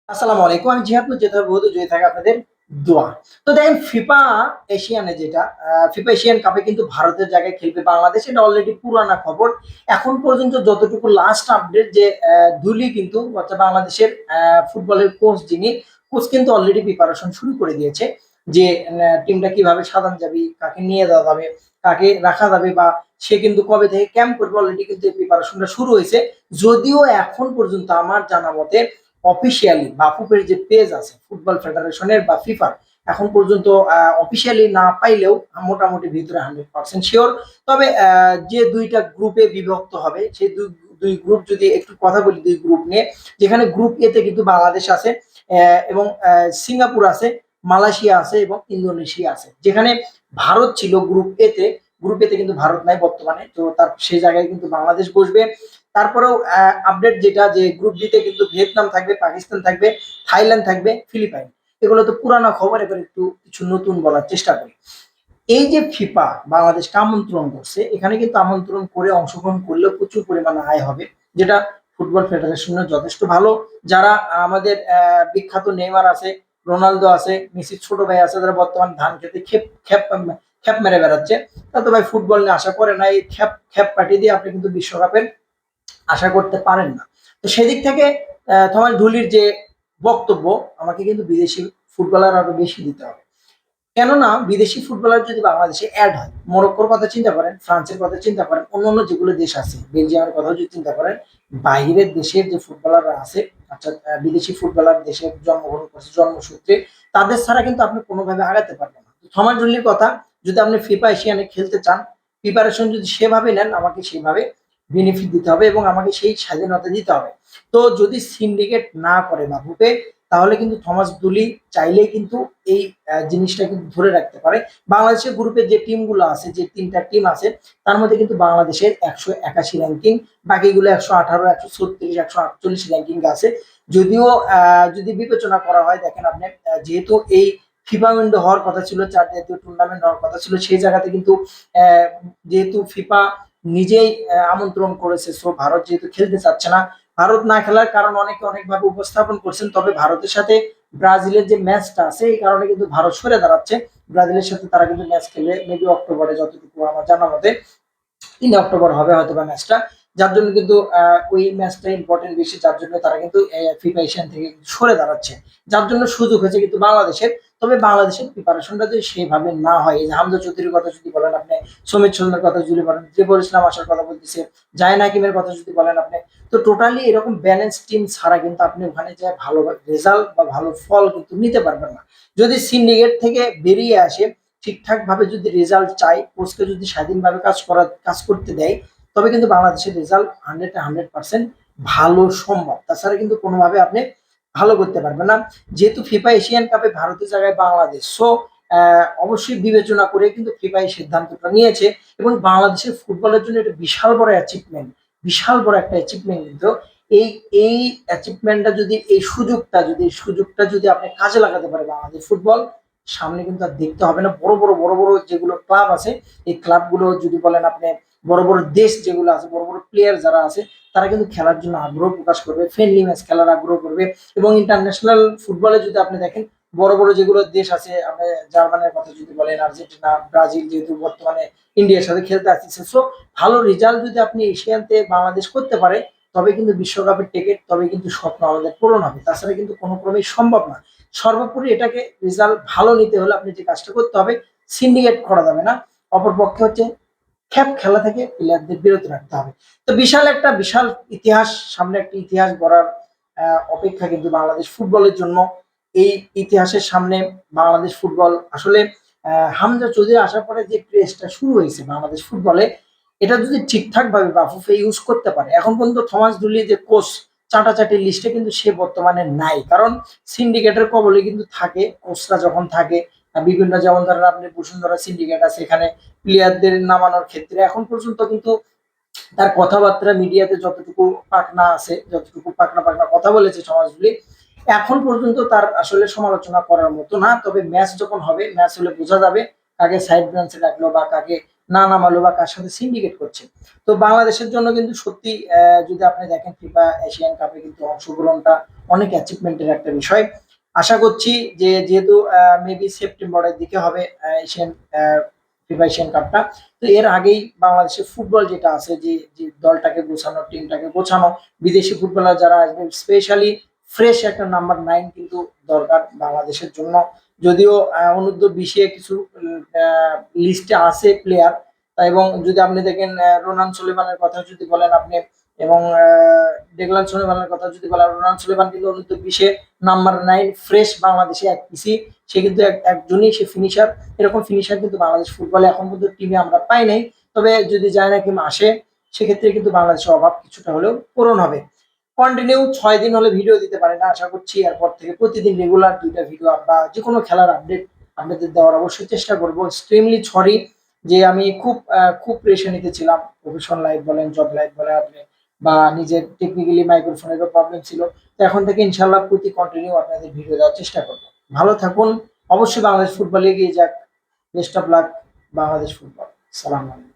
আসসালামু আলাইকুম। আমি জিহাদুল যেভাবে বহুত জয় থাকে আপনাদের দোয়া। তো দেখেন ফিফা এশিয়ানে যেটা ফিফা এশিয়ান কাপে কিন্তু ভারতের জায়গায় খেলবে বাংলাদেশ। এটা অলরেডি পুরানা খবর। এখন পর্যন্ত যতটুকু লাস্ট আপডেট যে ধুলি কিন্তু অর্থাৎ বাংলাদেশের ফুটবলের কোচ যিনি কোচ কিন্তু অলরেডি প্রিপারেশন শুরু করে দিয়েছে যে টিমটা কিভাবে সাজানো যাবে, কাকে নিয়ে যাওয়া যাবে, কাকে রাখা যাবে বা সে কিন্তু কবে থেকে ক্যাম্প করবে অলরেডি কিন্তু এই প্রিপারেশনটা শুরু হয়েছে। যদিও এখন পর্যন্ত আমার জানা মতে অফিসিয়ালি বাফুফের যে পেজ আছে ফুটবল ফেডারেশনের বা ফিফার এখন পর্যন্ত অফিসিয়ালি না পাইলেও মোটামুটি ভিতরে 100% শিওর। তবে যে দুইটা গ্রুপে বিভক্ত হবে সেই দুই দুই গ্রুপ যদি একটু কথা বলি, দুই গ্রুপ নিয়ে, যেখানে গ্রুপ এ তে কিন্তু বাংলাদেশ আছে এবং সিঙ্গাপুর আছে, মালয়েশিয়া আছে এবং ইন্দোনেশিয়া আছে। যেখানে ভারত ছিল গ্রুপ এ তে, গ্রুপ এ তে কিন্তু ভারত নাই বর্তমানে, তো তার সেই জায়গায় কিন্তু বাংলাদেশ বসবে। তারপরেও আপডেট যেটা যে গ্রুপ ডি তে কিন্তু ভিয়েতনাম থাকবে, পাকিস্তান থাকবে, থাইল্যান্ড থাকবে, ফিলিপাইন। এগুলো তো পুরানো খবর, এবার একটু কিছু নতুন বলার চেষ্টা করি। এই যে ফিফা বাংলাদেশকে আমন্ত্রণ করছে, এখানে কিন্তু আমন্ত্রণ করে অংশগ্রহণ করলেও প্রচুর পরিমাণে আয় হবে, যেটা ফুটবল ফেডারেশনের যথেষ্ট ভালো। যারা আমাদের বিখ্যাত নেইমার আছে, রোনালদো আছে, মেসির ছোট ভাই আছে, যারা বর্তমান ধান খেতে খেপ খেপ খেপ মেরে বেড়াচ্ছে, তা তো ভাই ফুটবল নিয়ে আশা করে না। এই খেপ খেপ পাঠিয়ে দিয়ে আপনি কিন্তু বিশ্বকাপের আশা করতে পারেন না। তো সেদিক থেকে থমাস ঢুলির যে বক্তব্য, আমাকে কিন্তু বিদেশি ফুটবলার আরো বেশি দিতে হবে। কেননা বিদেশি ফুটবলার যদি বাংলাদেশে অ্যাড হয়, মরক্কোর কথা চিন্তা করেন, ফ্রান্সের কথা চিন্তা করেন, অন্যান্য যেগুলো দেশ আছে, বেলজিয়ামের কথা যদি চিন্তা করেন, বাইরের দেশের যে ফুটবলাররা আছে, অর্থাৎ বিদেশি ফুটবলার দেশে জন্মগ্রহণ করছে জন্মসূত্রে, তাদের ছাড়া কিন্তু আপনি কোনোভাবে আগাতে পারবেন না। থমাস ডুলির কথা, যদি আপনি ফিফা এশিয়ানে খেলতে চান, প্রিপারেশন যদি সেভাবে নেন, আমাকে সেভাবে বেনিফিট দিতে হবে এবং আমাকে সেই স্বাধীনতা দিতে হবে। তো যদি সিন্ডিকেট না করে বাফুফে, তাহলে কিন্তু থমাস দুলি চাইলেই কিন্তু এই জিনিসটা কিন্তু ধরে রাখতে পারে। বাংলাদেশের গ্রুপে যে টিমগুলো আছে, যে তিনটা টিম আছে, তার মধ্যে কিন্তু বাংলাদেশের 181 র্যাঙ্কিং, বাকিগুলো 118, 136, 148 র্যাঙ্কিং আছে। যদিও যদি বিবেচনা করা হয়, দেখেন আপনি, যেহেতু এই ফিফা উইন্ডো হওয়ার কথা ছিল, চার জাতীয় টুর্নামেন্ট হওয়ার কথা ছিল, সেই জায়গাতে কিন্তু যেহেতু ফিফা নিজেই আমন্ত্রণ করেছে, সো ভারত যেহেতু খেলতে চাচ্ছে না। ভারত না খেলার কারণ অনেকে অনেকভাবে উপস্থাপন করছেন, তবে ভারতের সাথে ব্রাজিলের যে ম্যাচটা আছে এই কারণে কিন্তু ভারত সরে দাঁড়াচ্ছে। ব্রাজিলের সাথে তারা কিন্তু ম্যাচ খেলবে মেবি অক্টোবরে, যতটুকু আমার জানা মতে 3 অক্টোবর হবে হয়তো বা ম্যাচটা। যার জন্য কিন্তু ওই ম্যাচটা ইম্পর্টেন্ট বেশি, যার জন্য তারা কিন্তু ফিফা এশিয়ান থেকে সরে দাঁড়াচ্ছে। যার জন্য সুযোগ হয়েছে কিন্তু বাংলাদেশের। তবে বাংলাদেশের প্রিপারেশনটা যদি সেভাবে না হয়, এই যে হামজা চৌধুরীর কথা যদি বলেন আপনি, সমিত সোলনের কথা যদি বলেন, জেবর ইসলাম আসার কথা বলতেছে, জায়ন হাকিমের কথা যদি বলেন আপনি, তো টোটালি এরকম ব্যালেন্স টিম ছাড়া কিন্তু আপনি ওখানে যে ভালো রেজাল্ট বা ভালো ফল কিন্তু নিতে পারবেন না। যদি সিন্ডিকেট থেকে বেরিয়ে আসে, ঠিকঠাক ভাবে যদি রেজাল্ট চাই, কোচকে যদি স্বাধীনভাবে কাজ করতে দেয়, তবে কিন্তু বাংলাদেশের রেজাল্ট 100% ভালো সম্ভব। তাছাড়া কিন্তু কোনোভাবে আপনি ভালো করতে পারবেন না। যেহেতু ফিফা এশিয়ান কাপে ভারতের জায়গায় বাংলাদেশ, সো অবশ্যই বিবেচনা করে কিন্তু ফিফা এই সিদ্ধান্তটা নিয়েছে এবং বাংলাদেশের ফুটবলের জন্য এটা বিশাল বড় অ্যাচিভমেন্ট, বিশাল বড় একটা অ্যাচিভমেন্ট। কিন্তু এই এই অ্যাচিভমেন্টটা যদি এই সুযোগটা যদি আপনি কাজে লাগাতে পারে বাংলাদেশ ফুটবল, সামনে কিন্তু আর দেখতে হবে না। বড় বড় যেগুলো ক্লাব আছে, এই ক্লাবগুলো যদি বলেন আপনি, বড় বড় দেশ যেগুলো আছে, বড় বড় প্লেয়ার যারা আছে, তারা কিন্তু খেলার জন্য আগ্রহ প্রকাশ করবে, ফ্রেন্ডলি ম্যাচ খেলার আগ্রহ করবে। এবং ইন্টারন্যাশনাল ফুটবলে যদি আপনি দেখেন, বড় বড় যেগুলো দেশ আছে, আপনি জার্মানের কথা যদি বলেন, আর্জেন্টিনা, ব্রাজিল যেহেতু বর্তমানে ইন্ডিয়ার সাথে খেলতে আসছে, সো ভালো রেজাল্ট যদি আপনি এশিয়ানতে বাংলাদেশ করতে পারে, তবে কিন্তু বিশ্বকাপের টিকিট, তবে কিন্তু স্বপ্ন আমাদের পূরণ হবে। তাছাড়া কিন্তু কোনো ক্রমেই সম্ভব না। সর্বোপরি এটাকে রেজাল্ট ভালো নিতে হলে আপনি যে কাজটা করতে হবে, সিন্ডিকেট করা যাবে না। অপরপক্ষে হচ্ছে খ্যাপ খেলা থেকে প্লেয়ারদের বিরত রাখতে হবে। তো বিশাল ইতিহাস, সামনে একটা ইতিহাস গড়ার অপেক্ষা কিন্তু বাংলাদেশ ফুটবলের জন্য। এই ইতিহাসের সামনে বাংলাদেশ ফুটবল আসলে হামজা চৌধুরী আসার পরে যে ক্রেজটা শুরু হয়েছে বাংলাদেশ ফুটবলে, এটা যদি ঠিকঠাক ভাবে বাফুফে ইউজ করতে পারে, এখন পর্যন্ত থমাস দুলি যে কোচ চাটাচাটির লিস্টে কিন্তু সে বর্তমানে নাই। কারণ সিন্ডিকেটের কবলে কিন্তু থাকে কোচরা যখন থাকে, বিভিন্ন, যেমন ধরেন আপনি বসুন্ধরা সিন্ডিকেট আছে, এখানে প্লেয়ারদের নামানোর ক্ষেত্রে এখন পর্যন্ত কিন্তু তার কথাবার্তা মিডিয়াতে যতটুকু পাকনা আছে, যতটুকু পাকনা পাকনা কথা বলেছে সমাজগুলি, এখন পর্যন্ত তার আসলে সমালোচনা করার মতো না। তবে ম্যাচ যখন হবে, ম্যাচ হলে বোঝা যাবে কাকে সাইড ব্রাঞ্চে রাখলো বা কাকে না নামালো বা কার সাথে সিন্ডিকেট করছে। তো বাংলাদেশের জন্য কিন্তু সত্যি যদি আপনি দেখেন ফিফা এশিয়ান কাপে কিন্তু অংশগ্রহণটা অনেক অ্যাচিভমেন্টের একটা বিষয়। আশা করছি যে যেহেতু মেবি সেপ্টেম্বরের দিকে হবে এশিয়ান ফিফা এশিয়ান কাপটা, তো এর আগেই বাংলাদেশের ফুটবল যেটা আছে যে দলটাকে গোছানো, টিমটাকে গোছানো, বিদেশি ফুটবলার যারা আসবে স্পেশালি ফ্রেশ একটা নাম্বার 9 কিন্তু দরকার বাংলাদেশের জন্য। যদিও অনূর্ধ্ব 20 এ কিছু লিস্টে আছে প্লেয়ার, এবং যদি আপনি দেখেন রোনান সুলেমানের কথা যদি বলেন আপনি, এবং ডেকলান সুলেমানের কথা যদি বলেন, রোনান সুলেমান কিন্তু অনূর্ধ্ব 20 নাম্বার 9 ফ্রেশ বাংলাদেশে এক পিসি, সে কিন্তু একজনই সে ফিনিশার। এরকম ফিনিশার কিন্তু বাংলাদেশ ফুটবলে এখন পর্যন্ত টিমে আমরা পাই নাই। তবে যদি জায়না কিম আসে সেক্ষেত্রে কিন্তু বাংলাদেশের অভাব কিছুটা হলেও পূরণ হবে। কন্টিনিউ 6 দিন হলে ভিডিও দিতে পারে না, আশা করছি এরপর থেকে প্রতিদিন রেগুলার 2টা ভিডিও বা যে কোনো খেলার আপডেট আপনাদের দেওয়ার অবশ্যই চেষ্টা করবো। এক্সট্রিমলি সরি যে আমি খুব প্রেশার নিতে ছিলাম, প্রফেশনাল লাইফ বলেন, জব লাইফ বলেন আপনি, বা নিজের টেকনিক্যালি মাইক্রোফোনের প্রবলেম ছিল। তো এখন থেকে ইনশাল্লাহ প্রতি কন্টিনিউ আপনাদের ভিডিও দেওয়ার চেষ্টা করবো। ভালো থাকুন, অবশ্যই বাংলাদেশ ফুটবল এগিয়ে যাক। Best of luck Bangladesh football. সালাম আলাইকুম।